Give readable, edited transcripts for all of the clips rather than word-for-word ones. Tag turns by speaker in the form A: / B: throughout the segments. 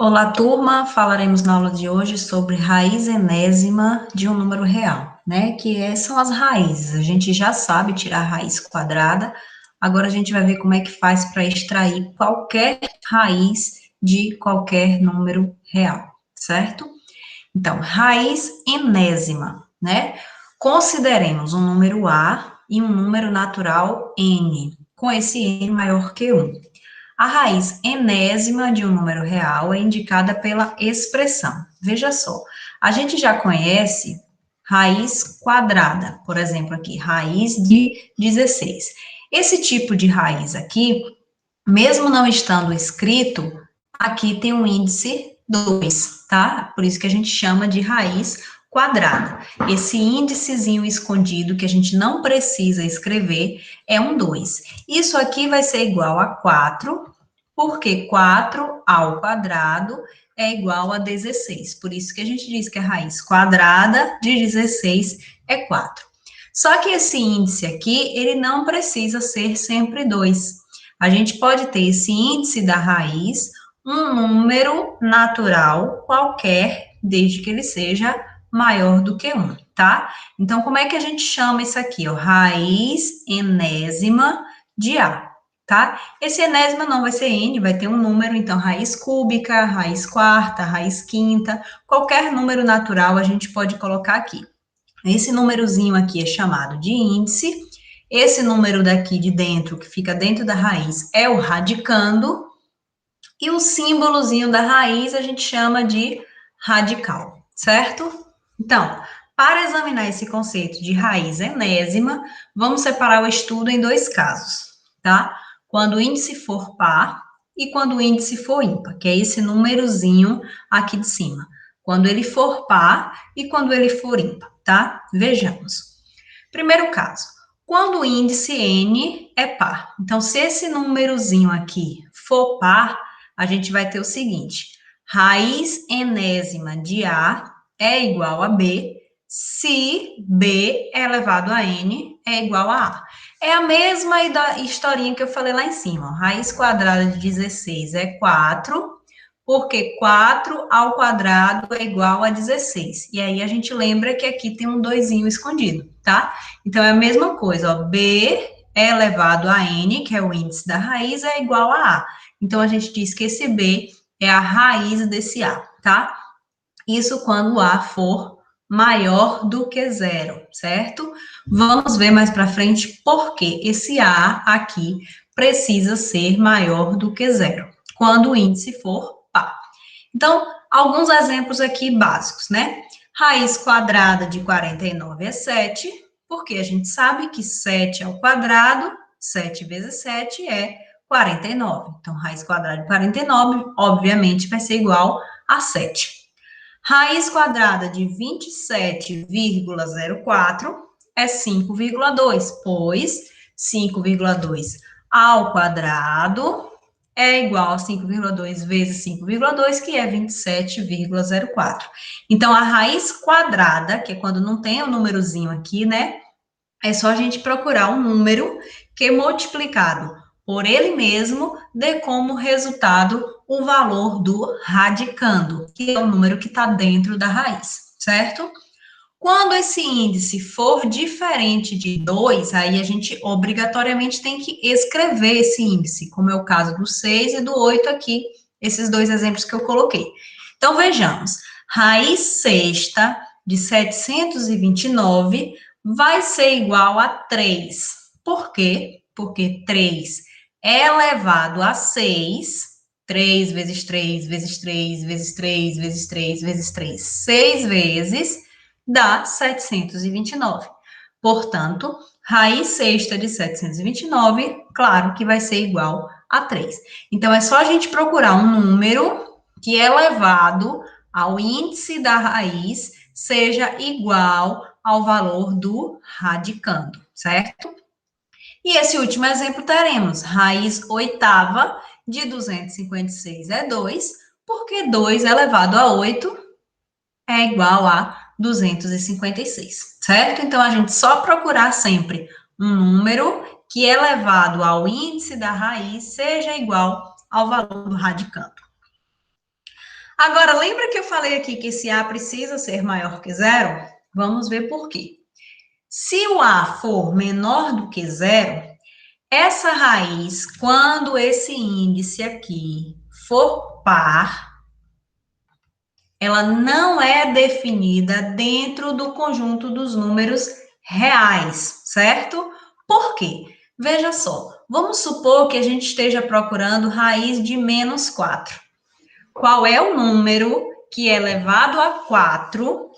A: Olá, turma! Falaremos na aula de hoje sobre raiz enésima de um número real, né? São as raízes. A gente já sabe tirar a raiz quadrada, agora a gente vai ver como é que faz para extrair qualquer raiz de qualquer número real, certo? Então, raiz enésima, né? Consideremos um número A e um número natural N, com esse N maior que 1. A raiz enésima de um número real é indicada pela expressão. Veja só, a gente já conhece raiz quadrada, por exemplo, aqui, raiz de 16. Esse tipo de raiz aqui, mesmo não estando escrito, aqui tem um índice 2, tá? Por isso que a gente chama de raiz quadrada. Esse índicezinho escondido que a gente não precisa escrever é um 2. Isso aqui vai ser igual a 4, porque 4 ao quadrado é igual a 16. Por isso que a gente diz que a raiz quadrada de 16 é 4. Só que esse índice aqui, ele não precisa ser sempre 2. A gente pode ter esse índice da raiz, um número natural qualquer, desde que ele seja maior do que 1, tá? Então, como é que a gente chama isso aqui, ó? Raiz enésima de A, tá? Esse enésima não vai ser N, vai ter um número, então, raiz cúbica, raiz quarta, raiz quinta, qualquer número natural a gente pode colocar aqui. Esse númerozinho aqui é chamado de índice, esse número daqui de dentro, que fica dentro da raiz, é o radicando, e o símbolozinho da raiz a gente chama de radical, certo? Então, para examinar esse conceito de raiz enésima, vamos separar o estudo em dois casos, tá? Quando o índice for par e quando o índice for ímpar, que é esse númerozinho aqui de cima. Quando ele for par e quando ele for ímpar, tá? Vejamos. Primeiro caso, quando o índice n é par. Então, se esse númerozinho aqui for par, a gente vai ter o seguinte: raiz enésima de A é igual a B, se B é elevado a N é igual a A. É a mesma historinha que eu falei lá em cima. Ó. Raiz quadrada de 16 é 4, porque 4 ao quadrado é igual a 16. E aí a gente lembra que aqui tem um doisinho escondido, tá? Então é a mesma coisa, ó. B é elevado a N, que é o índice da raiz, é igual a A. Então, a gente diz que esse B é a raiz desse A, tá? Isso quando o A for maior do que zero, certo? Vamos ver mais para frente por que esse A aqui precisa ser maior do que zero, quando o índice for par. Então, alguns exemplos aqui básicos, né? Raiz quadrada de 49 é 7, porque a gente sabe que 7 ao quadrado, 7 vezes 7 é 49. Então, raiz quadrada de 49, obviamente, vai ser igual a 7. Raiz quadrada de 27,04 é 5,2, pois 5,2 ao quadrado é igual a 5,2 vezes 5,2, que é 27,04. Então, a raiz quadrada, que é quando não tem o númerozinho aqui, né? É só a gente procurar um número que multiplicado por ele mesmo dê como resultado o valor do radicando, que é o número que está dentro da raiz, certo? Quando esse índice for diferente de 2, aí a gente obrigatoriamente tem que escrever esse índice, como é o caso do 6 e do 8 aqui, esses dois exemplos que eu coloquei. Então, vejamos. Raiz sexta de 729 vai ser igual a 3. Por quê? Porque 3 é elevado a 6. 3 vezes 3 vezes 3 vezes 3 vezes 3 vezes 3, 6 vezes dá 729. Portanto, raiz sexta de 729, claro que vai ser igual a 3. Então, é só a gente procurar um número que é elevado ao índice da raiz seja igual ao valor do radicando, certo? E esse último exemplo teremos raiz oitava de 256 é 2, porque 2 elevado a 8 é igual a 256, certo? Então, a gente só procurar sempre um número que elevado ao índice da raiz seja igual ao valor do radicando. Agora, lembra que eu falei aqui que esse A precisa ser maior que zero? Vamos ver por quê. Se o A for menor do que zero, essa raiz, quando esse índice aqui for par, ela não é definida dentro do conjunto dos números reais, certo? Por quê? Veja só, vamos supor que a gente esteja procurando raiz de menos 4. Qual é o número que é elevado a 4?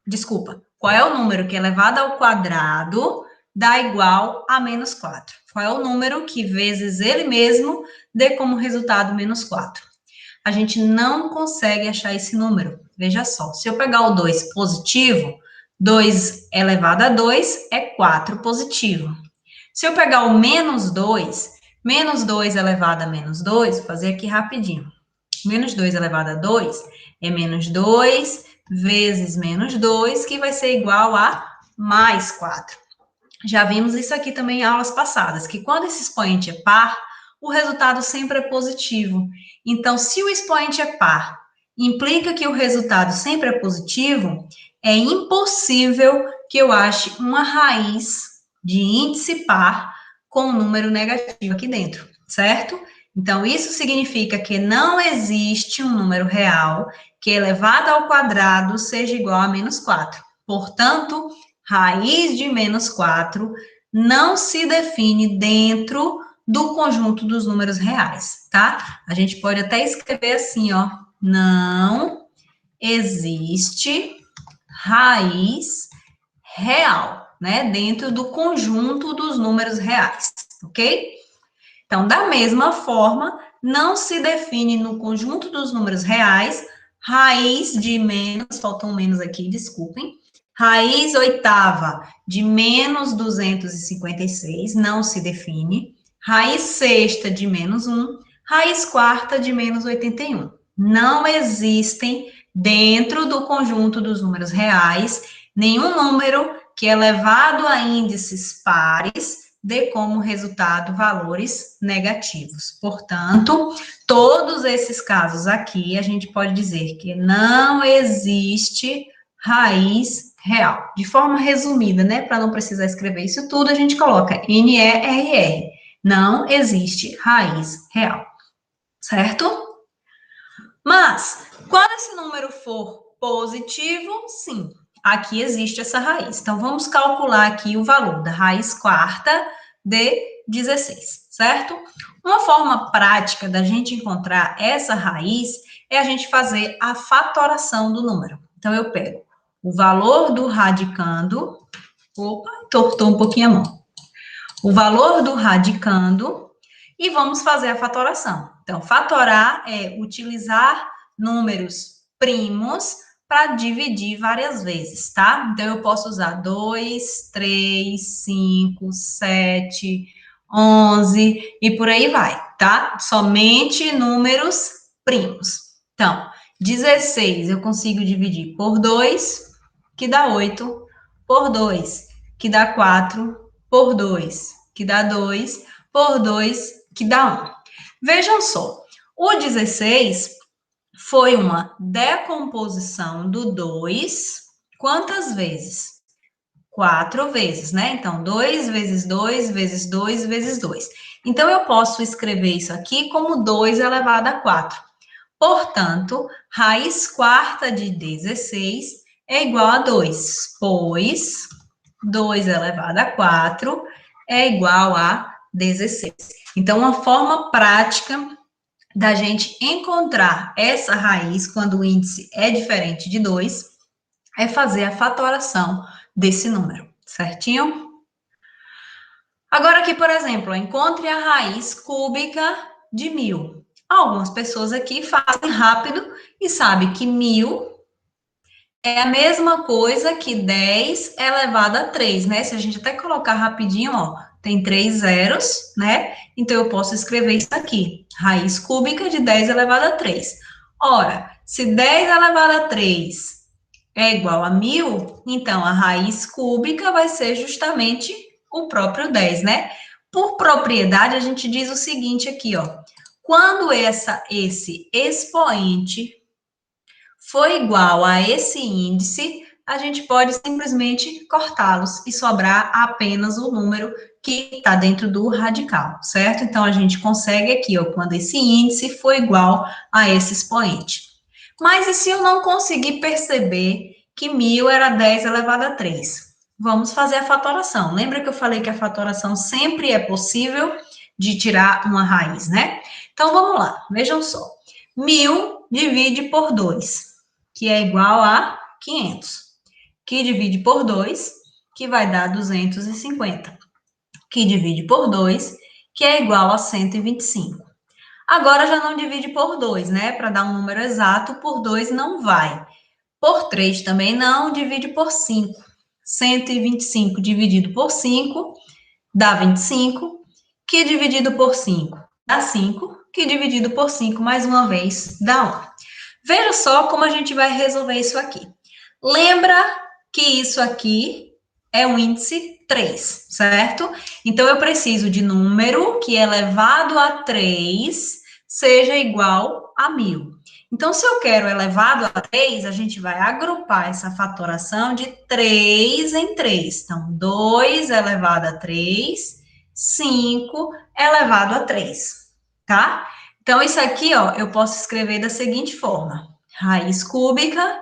A: Desculpa, qual é o número que é elevado ao quadrado dá igual a menos 4? Qual é o número que vezes ele mesmo dê como resultado menos 4? A gente não consegue achar esse número. Veja só, se eu pegar o 2 positivo, 2 elevado a 2 é 4 positivo. Se eu pegar o menos 2 elevado a menos 2, vou fazer aqui rapidinho. Menos 2 elevado a 2 é menos 2 vezes menos 2, que vai ser igual a mais 4. Já vimos isso aqui também em aulas passadas, que quando esse expoente é par, o resultado sempre é positivo. Então, se o expoente é par, implica que o resultado sempre é positivo, é impossível que eu ache uma raiz de índice par com um número negativo aqui dentro, certo? Então, isso significa que não existe um número real que elevado ao quadrado seja igual a menos 4. Portanto, raiz de menos 4 não se define dentro do conjunto dos números reais, tá? A gente pode até escrever assim, ó, não existe raiz real, né, dentro do conjunto dos números reais, ok? Então, da mesma forma, não se define no conjunto dos números reais raiz de menos, faltam menos aqui, desculpem, raiz oitava de menos 256, não se define, raiz sexta de menos 1, raiz quarta de menos 81. Não existem, dentro do conjunto dos números reais, nenhum número que é elevado a índices pares dê como resultado valores negativos. Portanto, todos esses casos aqui, a gente pode dizer que não existe raiz real. De forma resumida, né, para não precisar escrever isso tudo, a gente coloca NERR. Não existe raiz real, certo? Mas, quando esse número for positivo, sim, aqui existe essa raiz. Então, vamos calcular aqui o valor da raiz quarta de 16, certo? Uma forma prática da gente encontrar essa raiz é a gente fazer a fatoração do número. Então, eu pego o valor do radicando, opa, tortou um pouquinho a mão. O valor do radicando e vamos fazer a fatoração. Então, fatorar é utilizar números primos para dividir várias vezes, tá? Então, eu posso usar 2, 3, 5, 7, 11 e por aí vai, tá? Somente números primos. Então, 16 eu consigo dividir por 2, que dá 8, por 2, que dá 4, por 2, que dá 2, por 2, que dá 1. Vejam só, o 16 foi uma decomposição do 2, quantas vezes? 4 vezes, né? Então, 2 vezes 2 vezes 2 vezes 2. Então, eu posso escrever isso aqui como 2 elevado a 4. Portanto, raiz quarta de 16 é igual a 2, pois 2 elevado a 4 é igual a 16. Então, uma forma prática da gente encontrar essa raiz quando o índice é diferente de 2 é fazer a fatoração desse número, certinho? Agora aqui, por exemplo, encontre a raiz cúbica de 1000. Algumas pessoas aqui fazem rápido e sabem que 1000 é a mesma coisa que 10 elevado a 3, né? Se a gente até colocar rapidinho, ó, tem 3 zeros, né? Então, eu posso escrever isso aqui, raiz cúbica de 10 elevado a 3. Ora, se 10 elevado a 3 é igual a 1000, então a raiz cúbica vai ser justamente o próprio 10, né? Por propriedade, a gente diz o seguinte aqui, ó. Quando esse expoente for igual a esse índice, a gente pode simplesmente cortá-los e sobrar apenas o número que está dentro do radical, certo? Então, a gente consegue aqui, ó, quando esse índice for igual a esse expoente. Mas e se eu não conseguir perceber que 1.000 era 10 elevado a 3? Vamos fazer a fatoração. Lembra que eu falei que a fatoração sempre é possível de tirar uma raiz, né? Então, vamos lá, vejam só. 1.000 divide por 2, que é igual a 500. Que divide por 2, que vai dar 250. Que divide por 2, que é igual a 125. Agora já não divide por 2, né? Para dar um número exato, por 2 não vai. Por 3 também não, divide por 5. 125 dividido por 5 dá 25, que dividido por 5 dá 5, que dividido por 5, mais uma vez, dá 1. Veja só como a gente vai resolver isso aqui. Lembra que isso aqui é o índice 3, certo? Então, eu preciso de número que elevado a 3 seja igual a 1.000. Então, se eu quero elevado a 3, a gente vai agrupar essa fatoração de 3 em 3. Então, 2 elevado a 3, 5 elevado a 3, tá? Então, isso aqui, ó, eu posso escrever da seguinte forma. Raiz cúbica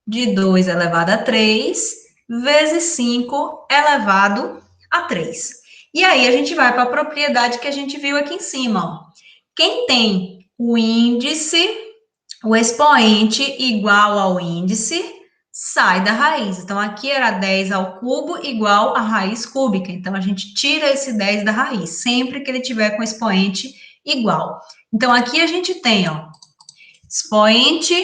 A: de 2 elevado a 3 vezes 5 elevado a 3. E aí, a gente vai para a propriedade que a gente viu aqui em cima, ó. Quem tem o índice, o expoente igual ao índice, sai da raiz. Então, aqui era 10 ao cubo igual a raiz cúbica. Então, a gente tira esse 10 da raiz, sempre que ele tiver com expoente igual. Então, aqui a gente tem, ó, expoente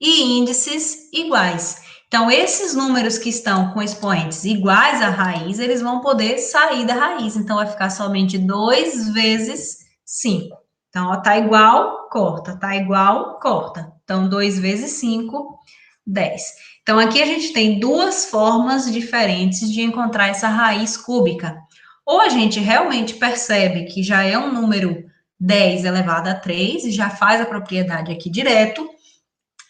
A: e índices iguais. Então, esses números que estão com expoentes iguais à raiz, eles vão poder sair da raiz. Então, vai ficar somente 2 vezes 5. Então, ó, tá igual, corta. Tá igual, corta. Então, 2 vezes 5, 10. Então, aqui a gente tem duas formas diferentes de encontrar essa raiz cúbica. Ou a gente realmente percebe que já é um número 10 elevado a 3 e já faz a propriedade aqui direto.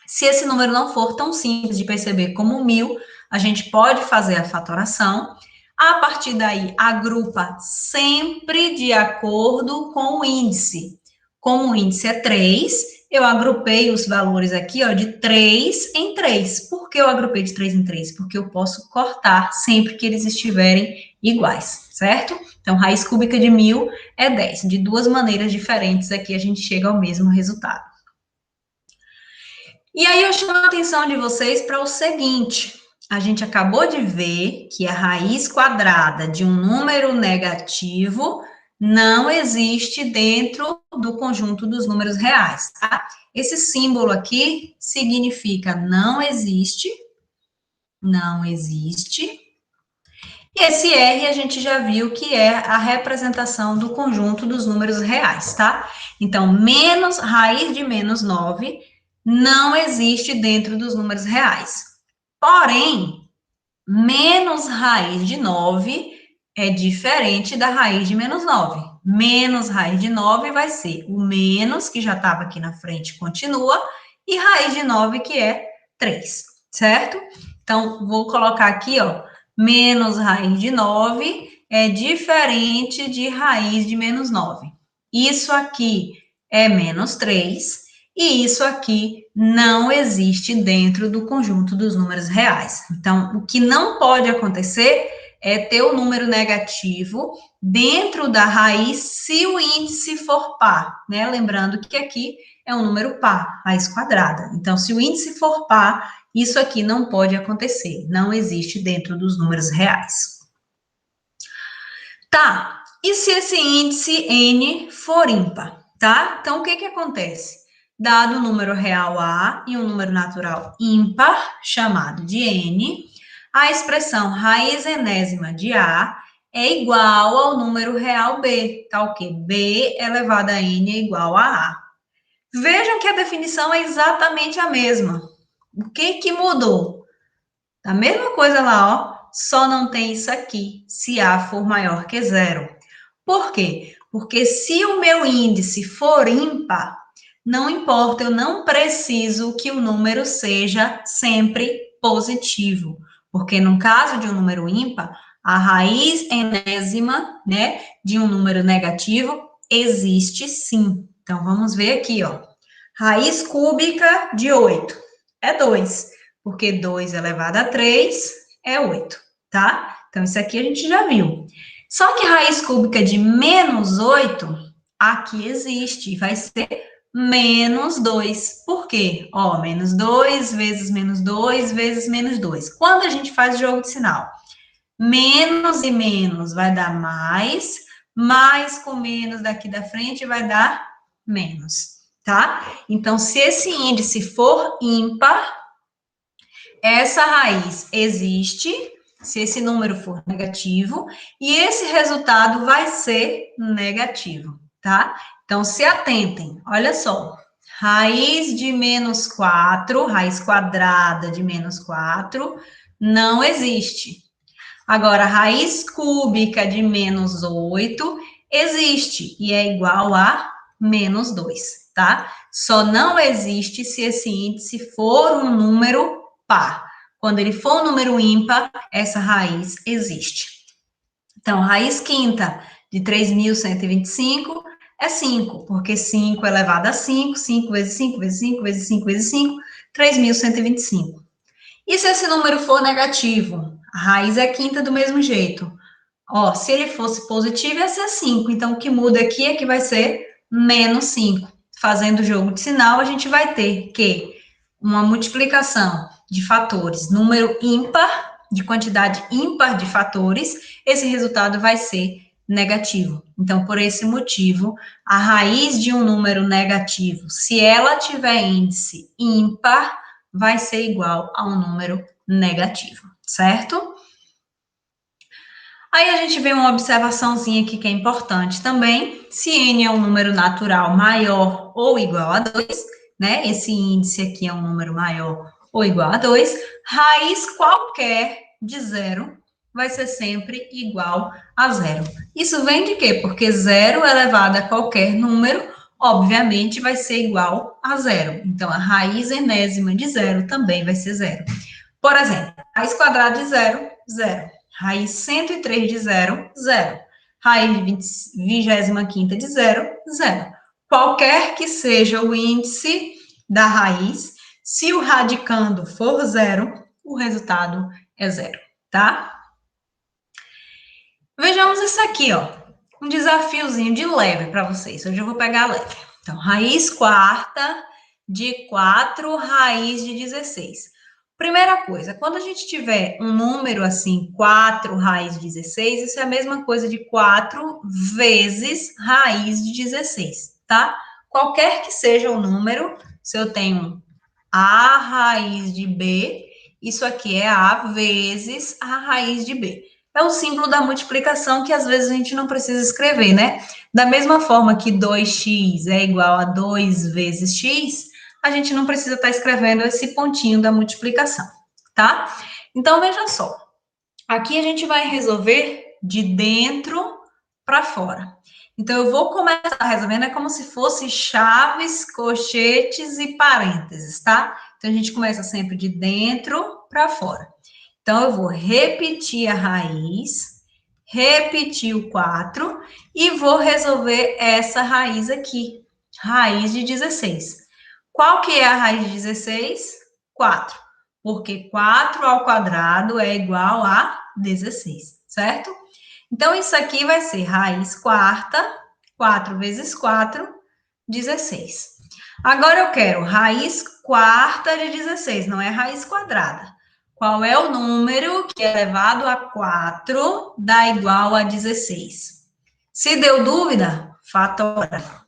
A: Se esse número não for tão simples de perceber como 1.000, a gente pode fazer a fatoração. A partir daí, agrupa sempre de acordo com o índice. Como o índice é 3, eu agrupei os valores aqui, ó, de 3 em 3. Por que eu agrupei de 3 em 3? Porque eu posso cortar sempre que eles estiverem iguais, certo? Então, raiz cúbica de 1.000 é 10. De duas maneiras diferentes aqui, a gente chega ao mesmo resultado. E aí eu chamo a atenção de vocês para o seguinte: a gente acabou de ver que a raiz quadrada de um número negativo não existe dentro do conjunto dos números reais, tá? Esse símbolo aqui significa não existe, não existe. E esse R a gente já viu que é a representação do conjunto dos números reais, tá? Então, menos raiz de menos 9 não existe dentro dos números reais. Porém, menos raiz de 9 é diferente da raiz de menos 9. Menos raiz de 9 vai ser o menos, que já estava aqui na frente, continua, e raiz de 9, que é 3, certo? Então, vou colocar aqui, ó, menos raiz de 9 é diferente de raiz de menos 9. Isso aqui é menos 3, e isso aqui não existe dentro do conjunto dos números reais. Então, o que não pode acontecer é ter o número negativo dentro da raiz se o índice for par, né? Lembrando que aqui é um número par, raiz quadrada. Então, se o índice for par, isso aqui não pode acontecer, não existe dentro dos números reais. Tá, e se esse índice n for ímpar, tá? Então, o que que acontece? Dado um número real A e um número natural ímpar, chamado de n, a expressão raiz enésima de A é igual ao número real B, tá o quê? B elevado a n é igual a A. Vejam que a definição é exatamente a mesma. O que que mudou? A mesma coisa lá, ó, só não tem isso aqui, se A for maior que zero. Por quê? Porque se o meu índice for ímpar, Não importa, eu não preciso que o número seja sempre positivo, porque no caso de um número ímpar, a raiz enésima, né, de um número negativo existe sim. Então, vamos ver aqui, ó. Raiz cúbica de 8 é 2, porque 2 elevado a 3 é 8, tá? Então, isso aqui a gente já viu. Só que raiz cúbica de menos 8, aqui existe, vai ser menos 2. Por quê? Ó, menos 2 vezes menos 2 vezes menos 2. Quando a gente faz jogo de sinal, menos e menos vai dar mais com menos daqui da frente vai dar menos, tá? Então, se esse índice for ímpar, essa raiz existe, se esse número for negativo, e esse resultado vai ser negativo, tá? Então, se atentem, olha só, raiz de menos 4, raiz quadrada de menos 4, não existe. Agora, raiz cúbica de menos 8 existe, e é igual a menos 2, tá? Só não existe se esse índice for um número par. Quando ele for um número ímpar, essa raiz existe. Então, raiz quinta de 3.125 é 5, porque 5 elevado a 5, 5 vezes 5 vezes 5 vezes 5 vezes 5, 3.125. E se esse número for negativo? A raiz é quinta do mesmo jeito. Ó, se ele fosse positivo, ia ser 5. Então, o que muda aqui é que vai ser menos 5. Fazendo o jogo de sinal, a gente vai ter que uma multiplicação de fatores, número ímpar, de quantidade ímpar de fatores, esse resultado vai ser negativo. Então, por esse motivo, a raiz de um número negativo, se ela tiver índice ímpar, vai ser igual a um número negativo, certo? Aí a gente vê uma observaçãozinha aqui que é importante também. Se n é um número natural maior ou igual a 2, né? Esse índice aqui é um número maior ou igual a 2, raiz qualquer de zero vai ser sempre igual a zero. Isso vem de quê? Porque zero elevado a qualquer número, obviamente, vai ser igual a zero. Então, a raiz enésima de zero também vai ser zero. Por exemplo, raiz quadrada de zero, zero. Raiz 103 de zero, zero. Raiz de 25ª de zero, zero. Qualquer que seja o índice da raiz, se o radicando for zero, o resultado é zero, tá? Vejamos isso aqui, ó. Um desafiozinho de leve para vocês. Hoje eu vou pegar leve. Então, raiz quarta de 4, raiz de 16. Primeira coisa, quando a gente tiver um número assim, 4 raiz de 16, isso é a mesma coisa de 4 vezes raiz de 16, tá? Qualquer que seja o número, se eu tenho a raiz de b, isso aqui é a vezes a raiz de b. É o símbolo da multiplicação que às vezes a gente não precisa escrever, né? Da mesma forma que 2x é igual a 2 vezes x, a gente não precisa estar escrevendo esse pontinho da multiplicação, tá? Então, veja só. Aqui a gente vai resolver de dentro para fora. Então, eu vou começar resolvendo, é como se fosse chaves, colchetes e parênteses, tá? Então, a gente começa sempre de dentro para fora. Então, eu vou repetir a raiz, repetir o 4 e vou resolver essa raiz aqui, raiz de 16. Qual que é a raiz de 16? 4, porque 4 ao quadrado é igual a 16, certo? Então, isso aqui vai ser raiz quarta, 4 vezes 4, 16. Agora, eu quero raiz quarta de 16, não é raiz quadrada. Qual é o número que elevado a 4 dá igual a 16? Se deu dúvida, fatora.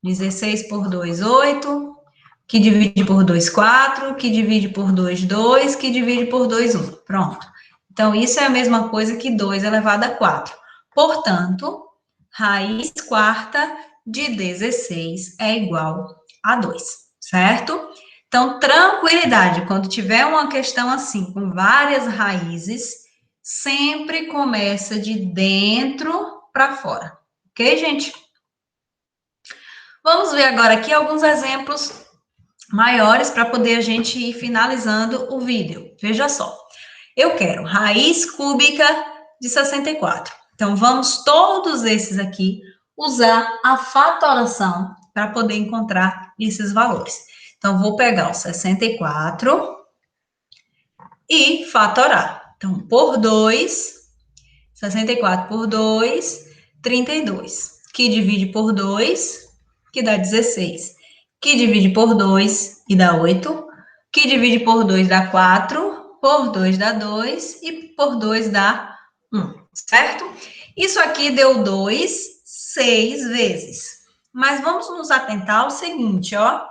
A: 16 por 2, 8. Que divide por 2, 4. Que divide por 2, 2. Que divide por 2, 1. Pronto. Então, isso é a mesma coisa que 2 elevado a 4. Portanto, raiz quarta de 16 é igual a 2, certo? Então, tranquilidade, quando tiver uma questão assim, com várias raízes, sempre começa de dentro para fora. Ok, gente? Vamos ver agora aqui alguns exemplos maiores para poder a gente ir finalizando o vídeo. Veja só, eu quero raiz cúbica de 64. Então, vamos todos esses aqui usar a fatoração para poder encontrar esses valores. Então, vou pegar o 64 e fatorar. Então, por 2, 64 por 2, 32. Que divide por 2, que dá 16. Que divide por 2 e dá 8. Que divide por 2 dá 4. Por 2 dá 2. E por 2 dá 1, certo? Isso aqui deu 2, 6 vezes. Mas vamos nos atentar ao seguinte, ó.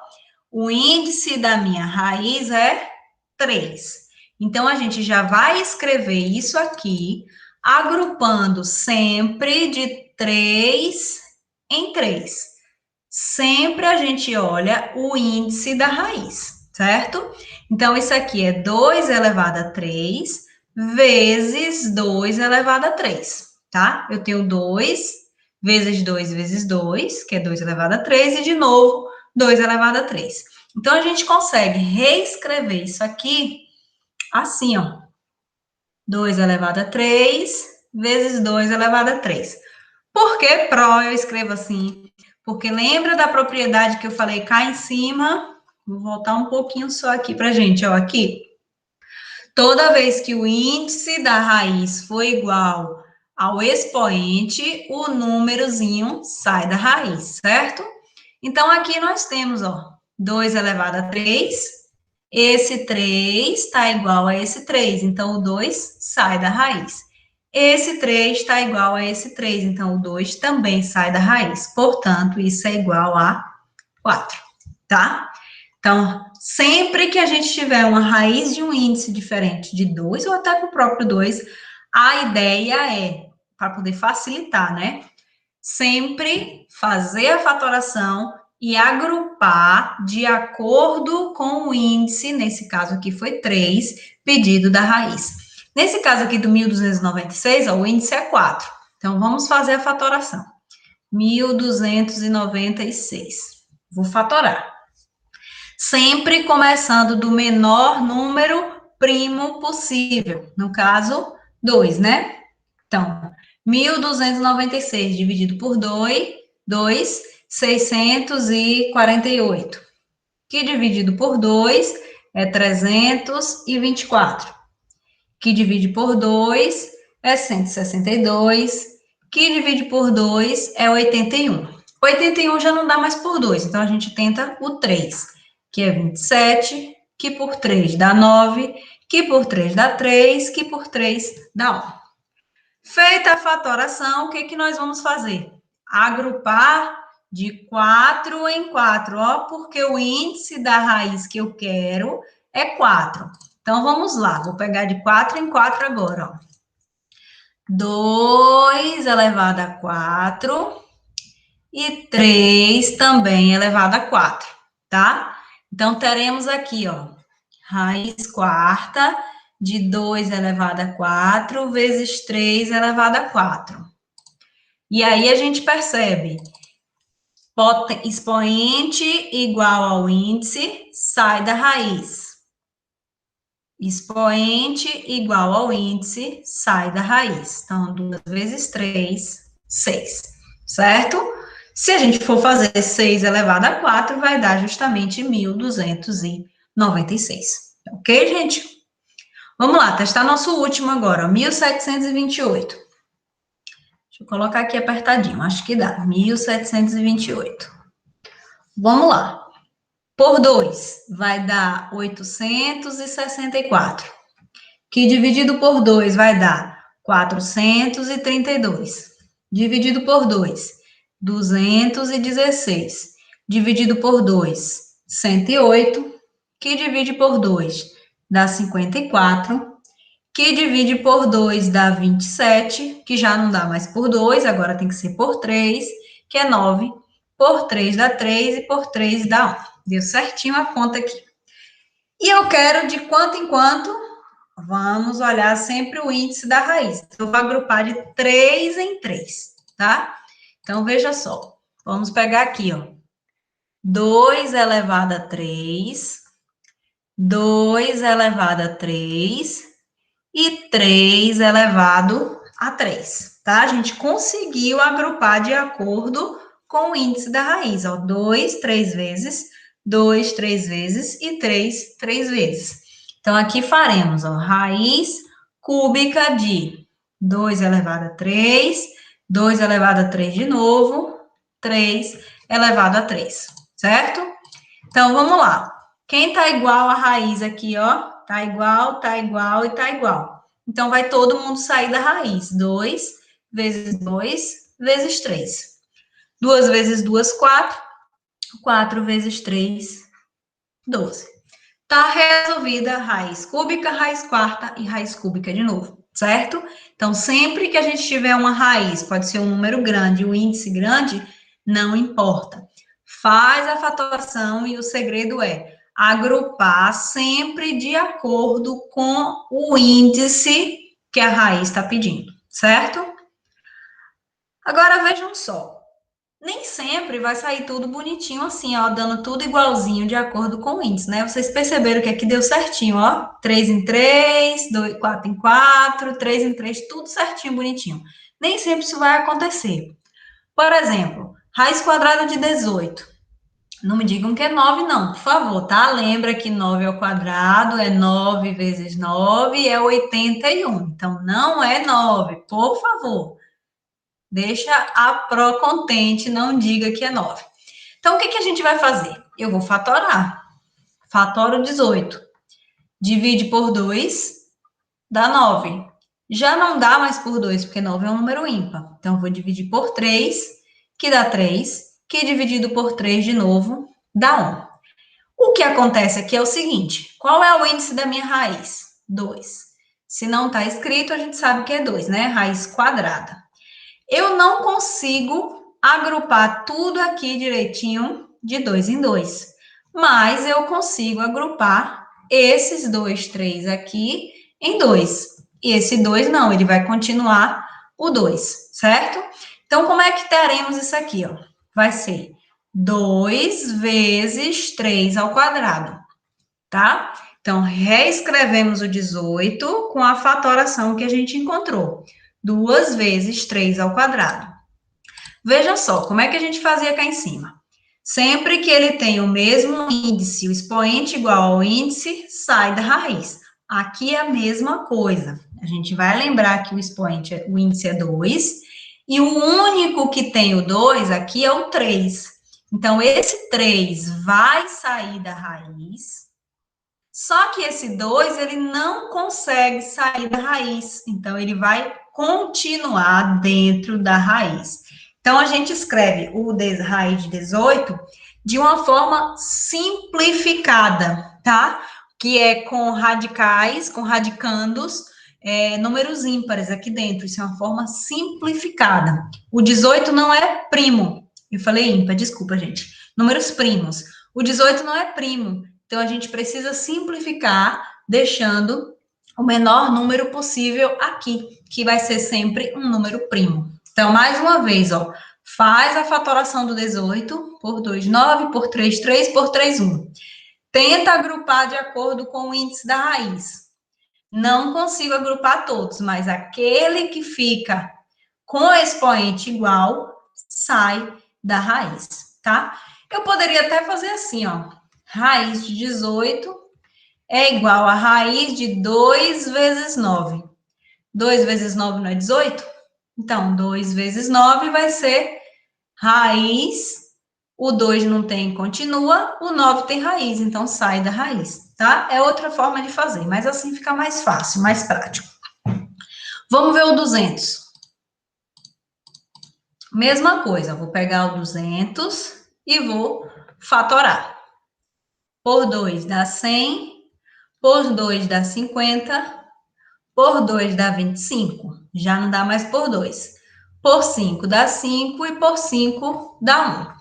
A: O índice da minha raiz é 3. Então, a gente já vai escrever isso aqui, agrupando sempre de 3 em 3. Sempre a gente olha o índice da raiz, certo? Então, isso aqui é 2 elevado a 3 vezes 2 elevado a 3, tá? Eu tenho 2 vezes 2 vezes 2, que é 2 elevado a 3, e de novo, 2 elevado a 3. Então, a gente consegue reescrever isso aqui assim, ó. 2 elevado a 3 vezes 2 elevado a 3. Por que pró eu escrevo assim? Porque lembra da propriedade que eu falei cá em cima? Vou voltar um pouquinho só aqui pra gente, ó, aqui. Toda vez que o índice da raiz for igual ao expoente, o númerozinho sai da raiz, certo? Então, aqui nós temos, ó, 2 elevado a 3. Esse 3 está igual a esse 3, então o 2 sai da raiz. Esse 3 está igual a esse 3, então o 2 também sai da raiz. Portanto, isso é igual a 4, tá? Então, sempre que a gente tiver uma raiz de um índice diferente de 2, ou até com o próprio 2, a ideia é, para poder facilitar, né? Sempre fazer a fatoração e agrupar de acordo com o índice, nesse caso aqui foi 3, pedido da raiz. Nesse caso aqui do 1.296, ó, o índice é 4. Então, vamos fazer a fatoração. 1.296. Vou fatorar. Sempre começando do menor número primo possível. No caso, 2, né? Então, 1.296 dividido por 2, 648. Que dividido por 2 é 324. Que divide por 2 é 162. Que divide por 2 é 81. 81 já não dá mais por 2, então a gente tenta o 3, que é 27, que por 3 dá 9, que por 3 dá 3, que por 3 dá 1. Feita a fatoração, o que nós vamos fazer? Agrupar de 4 em 4, ó, porque o índice da raiz que eu quero é 4. Então, vamos lá, vou pegar de 4 em 4 agora, ó. 2 elevado a 4 e 3 também elevado a 4, tá? Então, teremos aqui, ó, raiz quarta de 2 elevado a 4 vezes 3 elevado a 4. E aí a gente percebe, expoente igual ao índice, sai da raiz. Expoente igual ao índice, sai da raiz. Então, 2 vezes 3, 6, certo? Se a gente for fazer 6 elevado a 4, vai dar justamente 1.296. Ok, gente? Vamos lá, testar nosso último agora, 1.728. Deixa eu colocar aqui apertadinho, acho que dá, 1.728. Vamos lá. Por 2, vai dar 864. Que dividido por 2 vai dar 432. Dividido por 2, 216. Dividido por 2, 108. Que divide por 2 dá 54. Que divide por 2 dá 27, que já não dá mais por 2, agora tem que ser por 3, que é 9. Por 3 dá 3 e por 3 dá 1. Deu certinho a conta aqui. E eu quero de quanto em quanto, vamos olhar sempre o índice da raiz. Eu vou agrupar de 3 em 3, tá? Então, veja só. Vamos pegar aqui, ó. 2 elevado a 3, 2 elevado a 3 e 3 elevado a 3, tá? A gente conseguiu agrupar de acordo com o índice da raiz, ó, 2, 3 vezes, 2, 3 vezes e 3, 3 vezes. Então, aqui faremos, ó, raiz cúbica de 2 elevado a 3, 2 elevado a 3 de novo, 3 elevado a 3, certo? Então, vamos lá. Quem tá igual a raiz aqui, ó? Tá igual e tá igual. Então, vai todo mundo sair da raiz. 2 vezes 2 vezes 3. 2 vezes 2, 4. 4 vezes 3, 12. Tá resolvida a raiz cúbica, raiz quarta e raiz cúbica de novo, certo? Então, sempre que a gente tiver uma raiz, pode ser um número grande, um índice grande, não importa. Faz a fatoração e o segredo é agrupar sempre de acordo com o índice que a raiz está pedindo, certo? Agora vejam só. Nem sempre vai sair tudo bonitinho assim, ó, dando tudo igualzinho de acordo com o índice, né? Vocês perceberam que aqui deu certinho, ó, 3 em 3, 2, 4 em 4, 3 em 3, tudo certinho, bonitinho. Nem sempre isso vai acontecer. Por exemplo, raiz quadrada de 18. Não me digam que é 9, não, por favor, tá? Lembra que 9 ao quadrado é 9 vezes 9 é 81. Então, não é 9, por favor. Deixa a pró contente, não diga que é 9. Então, o que, que a gente vai fazer? Eu vou fatorar. Fatoro 18. Divide por 2, dá 9. Já não dá mais por 2, porque 9 é um número ímpar. Então, eu vou dividir por 3, que dá 3, que dividido por 3 de novo, dá 1. O que acontece aqui é o seguinte, qual é o índice da minha raiz? 2. Se não está escrito, a gente sabe que é 2, né? Raiz quadrada. Eu não consigo agrupar tudo aqui direitinho de 2 em 2, mas eu consigo agrupar esses 2, 3 aqui em 2. E esse 2 não, ele vai continuar o 2, certo? Então, como é que teremos isso aqui, ó? Vai ser 2 vezes 3 ao quadrado, tá? Então, reescrevemos o 18 com a fatoração que a gente encontrou. 2 vezes 3 ao quadrado. Veja só, como é que a gente fazia cá em cima? Sempre que ele tem o mesmo índice, o expoente igual ao índice, sai da raiz. Aqui é a mesma coisa. A gente vai lembrar que o expoente, o índice é 2, e o único que tem o 2 aqui é o 3. Então, esse 3 vai sair da raiz, só que esse 2, ele não consegue sair da raiz. Então, ele vai continuar dentro da raiz. Então, a gente escreve o raiz de 18 de uma forma simplificada, tá? Que é com radicais, com radicandos, números ímpares aqui dentro. Isso é uma forma simplificada. O 18 não é primo. Eu falei ímpar, desculpa, gente. Números primos. O 18 não é primo. Então, a gente precisa simplificar, deixando o menor número possível aqui, que vai ser sempre um número primo. Então, mais uma vez, ó, faz a fatoração do 18 por 2, 9, por 3, 3, por 3, 1. Tenta agrupar de acordo com o índice da raiz. Não consigo agrupar todos, mas aquele que fica com expoente igual sai da raiz, tá? Eu poderia até fazer assim, ó. Raiz de 18 é igual a raiz de 2 vezes 9. 2 vezes 9 não é 18? Então, 2 vezes 9 vai ser raiz, o 2 não tem, continua, o 9 tem raiz, então sai da raiz, tá? É outra forma de fazer, mas assim fica mais fácil, mais prático. Vamos ver o 200. Mesma coisa, vou pegar o 200 e vou fatorar. Por 2 dá 100, por 2 dá 50, por 2 dá 25. Já não dá mais por 2. Por 5 dá 5 e por 5 dá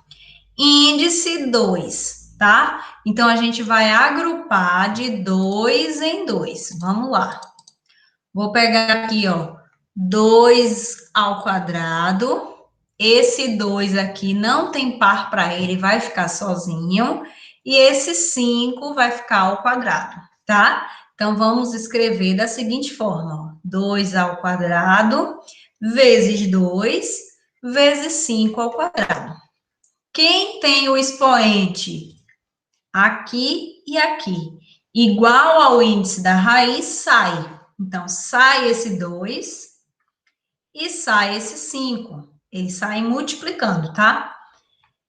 A: 1. Índice 2, tá? Então, a gente vai agrupar de 2 em 2. Vamos lá. Vou pegar aqui, ó, 2 ao quadrado Esse 2 aqui não tem par para ele, vai ficar sozinho. E esse 5 vai ficar ao quadrado, tá? Então, vamos escrever da seguinte forma, ó. 2 ao quadrado vezes 2 vezes 5 ao quadrado. Quem tem o expoente aqui e aqui, igual ao índice da raiz, sai. Então, sai esse 2 e sai esse 5. Eles saem multiplicando, tá?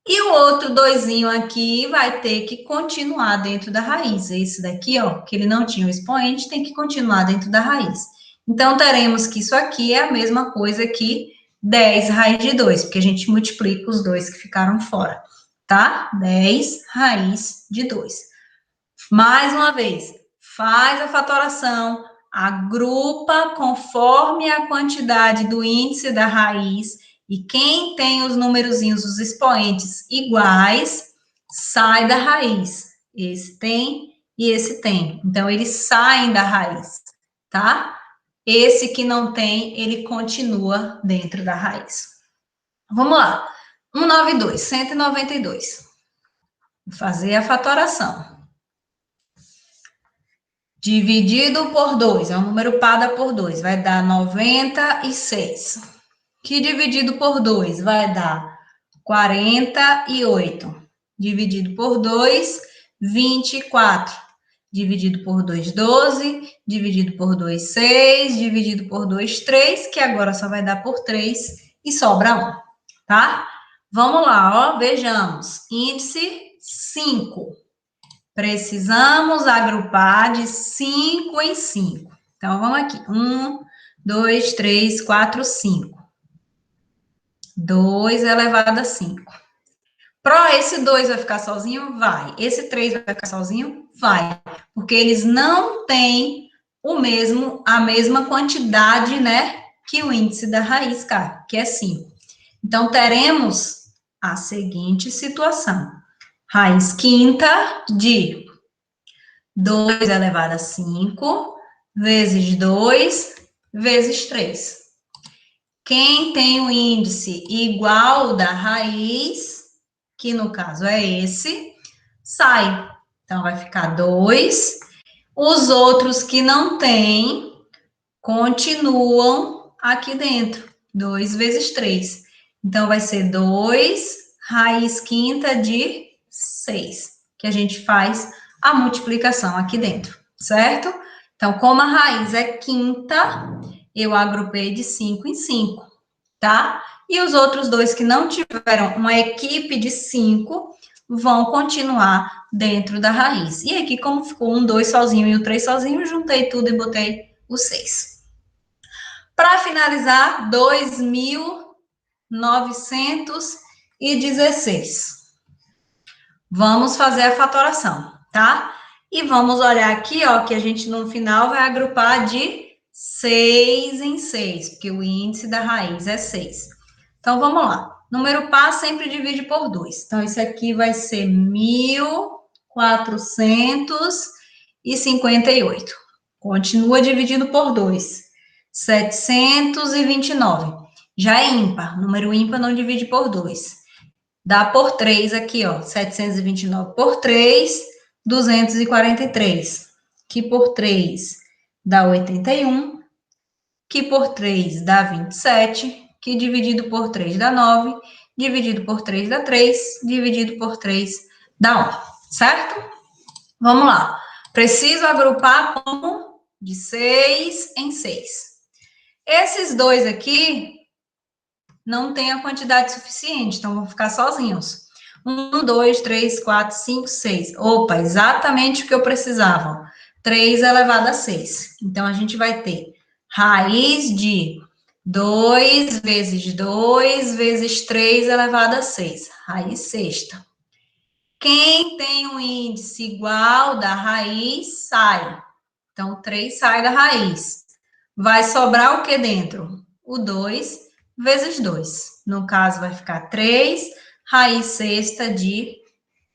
A: E o outro doisinho aqui vai ter que continuar dentro da raiz. Esse daqui, ó, que ele não tinha o expoente, tem que continuar dentro da raiz. Então, teremos que isso aqui é a mesma coisa que 10 raiz de 2, porque a gente multiplica os dois que ficaram fora, tá? 10 raiz de 2. Mais uma vez, faz a fatoração, agrupa conforme a quantidade do índice da raiz, e quem tem os numerozinhos, os expoentes iguais, sai da raiz. Esse tem e esse tem. Então, eles saem da raiz, tá? Esse que não tem, ele continua dentro da raiz. Vamos lá. 192, 192. Vou fazer a fatoração. Dividido por 2, é um número par por 2, vai dar 96. Que dividido por 2 vai dar 48. Dividido por 2, 24. Dividido por 2, 12. Dividido por 2, 6. Dividido por 2, 3, que agora só vai dar por 3 e sobra 1, tá? Vamos lá, ó, vejamos. Índice 5. Precisamos agrupar de 5 em 5. Então, vamos aqui. 1, 2, 3, 4, 5. 2 elevado a 5. Esse 2 vai ficar sozinho? Vai. Esse 3 vai ficar sozinho? Vai. Porque eles não têm a mesma quantidade, né, que o índice da raiz, cara, que é 5. Então, teremos a seguinte situação. Raiz quinta de 2 elevado a 5, vezes 2, vezes 3. Quem tem o índice igual da raiz, que no caso é esse, sai. Então, vai ficar 2. Os outros que não têm, continuam aqui dentro. 2 vezes 3. Então, vai ser 2 raiz quinta de 6, que a gente faz a multiplicação aqui dentro, certo? Então, como a raiz é quinta, eu agrupei de 5 em 5, tá? E os outros dois que não tiveram uma equipe de 5 vão continuar dentro da raiz. E aqui, como ficou um 2 sozinho e o 3 sozinho, juntei tudo e botei o 6. Para finalizar, 2.916. Vamos fazer a fatoração, tá? E vamos olhar aqui, ó, que a gente no final vai agrupar de 6 em 6, porque o índice da raiz é 6. Então, vamos lá. Número par sempre divide por 2. Então, isso aqui vai ser 1.458. Continua dividindo por 2. 729. Já é ímpar. Número ímpar não divide por 2. Dá por 3 aqui, ó. 729 por 3, 243. Que por 3 dá 81. Que por 3 dá 27. Que dividido por 3 dá 9. Dividido por 3 dá 3. Dividido por 3 dá 1. Certo? Vamos lá. Preciso agrupar como? De 6 em 6. Esses dois aqui não tem a quantidade suficiente, então vão ficar sozinhos. 1, 2, 3, 4, 5, 6. Opa, exatamente o que eu precisava. 3 elevado a 6. Então, a gente vai ter raiz de 2 vezes 2 vezes 3 elevado a 6. Raiz sexta. Quem tem um índice igual da raiz, sai. Então, 3 sai da raiz. Vai sobrar o que dentro? O 2 vezes 2. No caso, vai ficar 3 raiz sexta de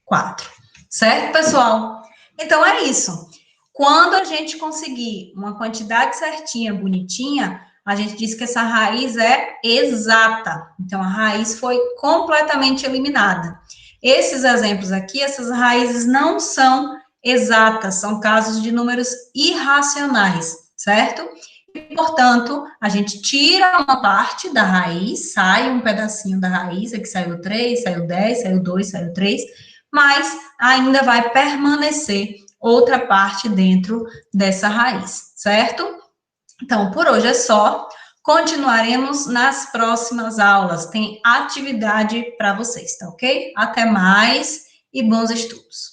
A: 4. Certo, pessoal? Então, é isso. Quando a gente conseguir uma quantidade certinha, bonitinha, a gente disse que essa raiz é exata. Então, a raiz foi completamente eliminada. Esses exemplos aqui, essas raízes não são exatas, são casos de números irracionais, certo? E, portanto, a gente tira uma parte da raiz, sai um pedacinho da raiz, aqui saiu 3, saiu 10, saiu 2, saiu 3, mas ainda vai permanecer outra parte dentro dessa raiz, certo? Então, por hoje é só. Continuaremos nas próximas aulas. Tem atividade para vocês, tá ok? Até mais e bons estudos.